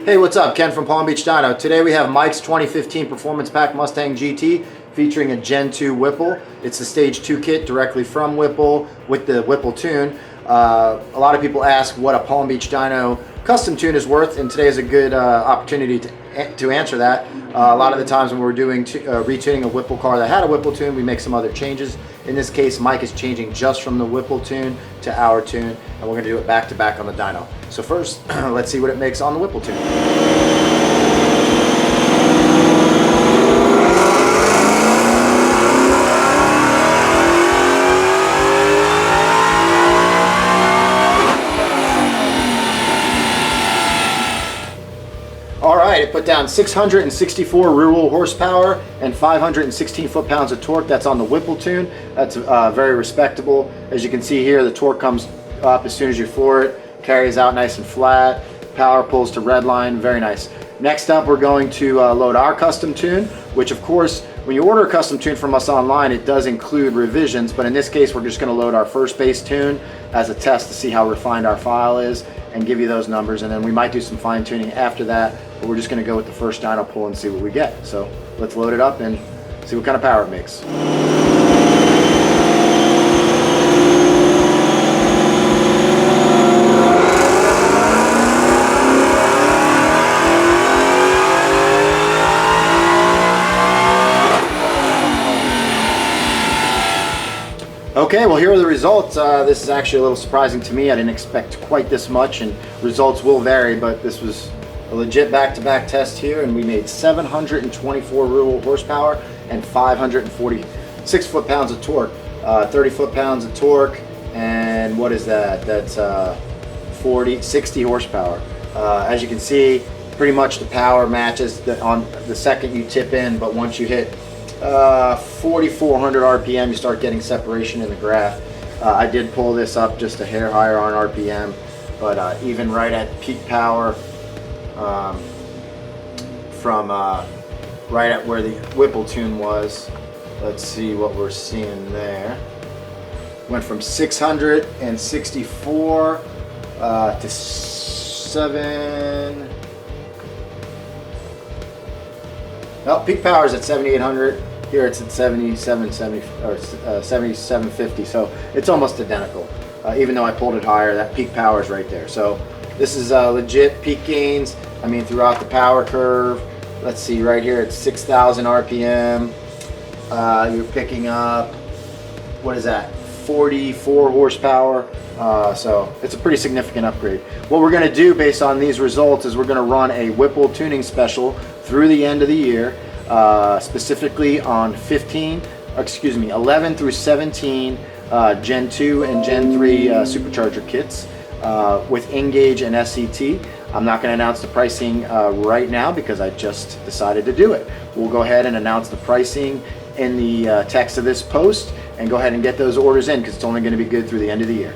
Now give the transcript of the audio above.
Hey, what's up? Ken from Palm Beach Dyno. Today we have Mike's 2015 Performance Pack Mustang GT featuring a Gen 2 Whipple. It's the Stage 2 kit directly from Whipple with the Whipple tune. A lot of people ask what a Palm Beach Dyno custom tune is worth, and today is a good opportunity to answer that. A lot of the times when we're doing retuning a Whipple car that had a Whipple tune, we make some other changes. In this case, Mike is changing just from the Whipple tune to our tune, and we're going to do it back to back on the dyno. So first, let's see what it makes on the Whipple tune. Alright, it put down 664 rear-wheel horsepower and 516 foot-pounds of torque. That's on the Whipple tune. That's very respectable. As you can see here, the torque comes up as soon as you floor it, carries out nice and flat, power pulls to red line, very nice. Next up, we're going to load our custom tune, which of course, when you order a custom tune from us online, it does include revisions, but in this case, we're just going to load our first base tune as a test to see how refined our file is and give you those numbers, and then we might do some fine tuning after that, but we're just going to go with the first dyno pull and see what we get. So let's load it up and see what kind of power it makes. Okay, well here are the results. This is actually a little surprising to me. I didn't expect quite this much, and results will vary, but this was a legit back-to-back test here, and we made 724 rear-wheel horsepower and 546 foot-pounds of torque. 30 foot-pounds of torque, and what is that? That's 60 horsepower. As you can see, pretty much the power matches on the second you tip in, but once you hit 4,400 RPM, you start getting separation in the graph. I did pull this up just a hair higher on RPM, but even right at peak power, from right at where the Whipple tune was, let's see what we're seeing there. Went from 664 to 7. Well, peak power is at 7,800. Here it's at 7,750, so it's almost identical. Even though I pulled it higher, that peak power is right there. So this is legit peak gains. I mean, throughout the power curve. Let's see, right here it's 6,000 RPM. You're picking up, what is that? 44 horsepower. So it's a pretty significant upgrade. What we're going to do based on these results is we're going to run a Whipple tuning special through the end of the year, specifically on 11 through 17 Gen 2 and Gen 3 supercharger kits with NGauge and SCT. I'm not going to announce the pricing right now because I just decided to do it. We'll go ahead and announce the pricing in the text of this post and go ahead and get those orders in because it's only going to be good through the end of the year.